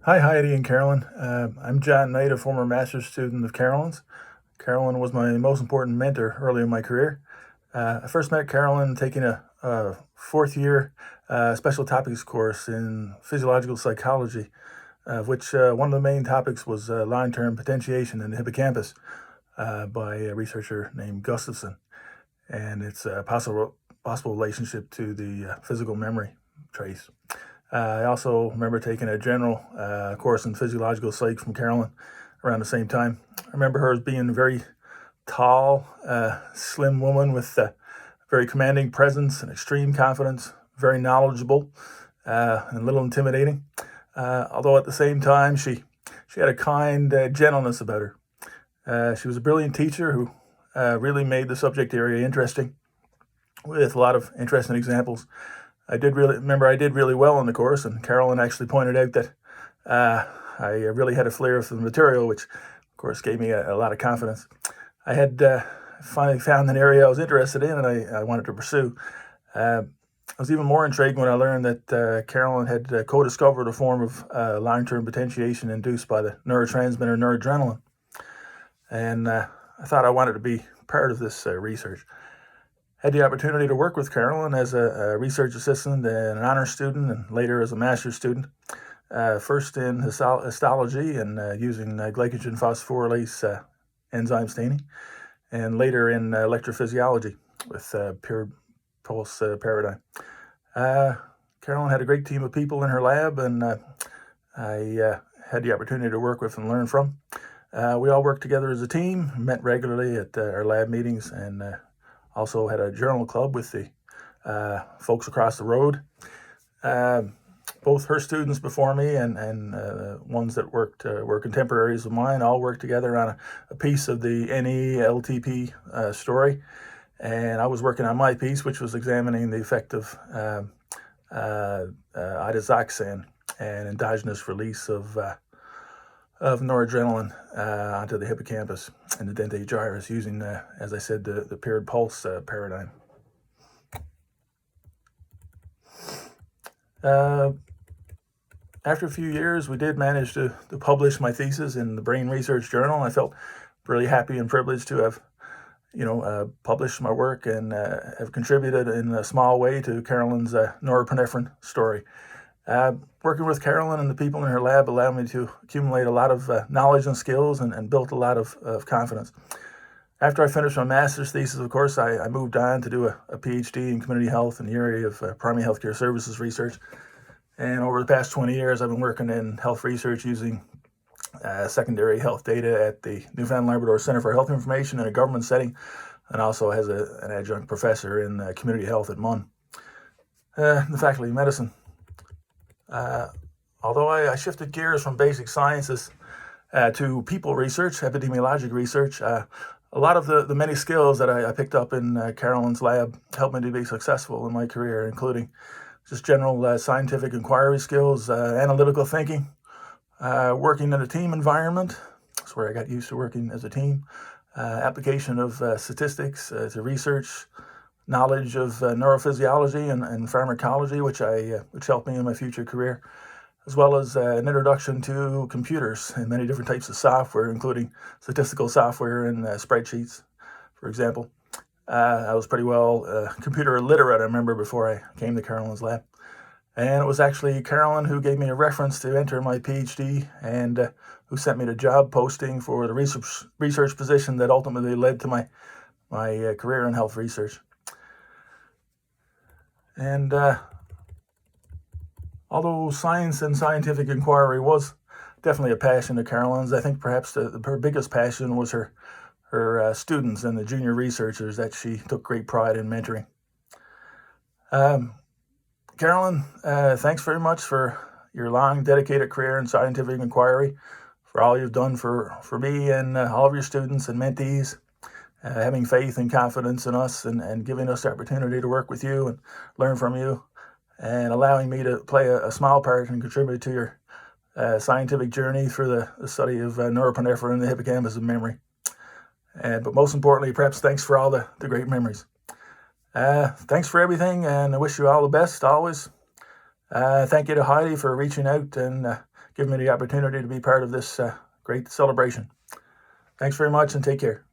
Hi, Heidi and Carolyn. I'm John Knight, a former master's student of Carolyn's. Carolyn was my most important mentor early in my career. I first met Carolyn taking a fourth year special topics course in physiological psychology, of which one of the main topics was long term potentiation in the hippocampus by a researcher named Gustafson and its possible relationship to the physical memory trace. I also remember taking a general course in physiological psych from Carolyn around the same time. I remember her as being a very tall, slim woman with very commanding presence and extreme confidence, very knowledgeable and a little intimidating. Although at the same time, she had a kind gentleness about her. She was a brilliant teacher who really made the subject area interesting with a lot of interesting examples. I did really well in the course, and Carolyn actually pointed out that I really had a flair for the material, which of course gave me a lot of confidence. I had finally found an area I was interested in and I wanted to pursue. I was even more intrigued when I learned that Carolyn had co-discovered a form of long-term potentiation induced by the neurotransmitter noradrenaline. And I thought I wanted to be part of this research. Had the opportunity to work with Carolyn as a research assistant and an honors student, and later as a master's student. First in histology and using glycogen phosphorylase enzyme staining, and later in electrophysiology with pure pulse paradigm. Carolyn had a great team of people in her lab, and I had the opportunity to work with and learn from. We all worked together as a team, met regularly at our lab meetings, and also had a journal club with the folks across the road. Both her students before me and ones that were contemporaries of mine all worked together on a piece of the NE-LTP story. And I was working on my piece, which was examining the effect of idazoxan and endogenous release of noradrenaline onto the hippocampus and the dentate gyrus using, as I said, the paired pulse paradigm. After a few years, we did manage to publish my thesis in the Brain Research Journal. I felt really happy and privileged to have, published my work and have contributed in a small way to Carolyn's norepinephrine story. Working with Carolyn and the people in her lab allowed me to accumulate a lot of knowledge and skills and built a lot of confidence. After I finished my master's thesis, of course, I moved on to do a PhD in community health in the area of primary healthcare services research. And over the past 20 years, I've been working in health research using secondary health data at the Newfoundland Labrador Center for Health Information in a government setting, and also as an adjunct professor in community health at MUN. The Faculty of Medicine. Although I shifted gears from basic sciences to people research, epidemiologic research, a lot of the many skills that I picked up in Carolyn's lab helped me to be successful in my career, including just general scientific inquiry skills, analytical thinking, working in a team environment. That's where I got used to working as a team. Application of statistics to research, knowledge of neurophysiology and pharmacology, which helped me in my future career, as well as an introduction to computers and many different types of software, including statistical software and spreadsheets, for example. I was pretty well computer illiterate, I remember, before I came to Carolyn's lab. And it was actually Carolyn who gave me a reference to enter my PhD and who sent me the job posting for the research position that ultimately led to my career in health research. And although science and scientific inquiry was definitely a passion of Carolyn's, I think perhaps her biggest passion was her students and the junior researchers that she took great pride in mentoring. Carolyn, thanks very much for your long, dedicated career in scientific inquiry, for all you've done for me and all of your students and mentees, having faith and confidence in us and giving us the opportunity to work with you and learn from you, and allowing me to play a small part and contribute to your scientific journey through the study of norepinephrine and the hippocampus of memory. But most importantly, perhaps thanks for all the great memories. Thanks for everything, and I wish you all the best always. Thank you to Heidi for reaching out and giving me the opportunity to be part of this great celebration. Thanks very much and take care.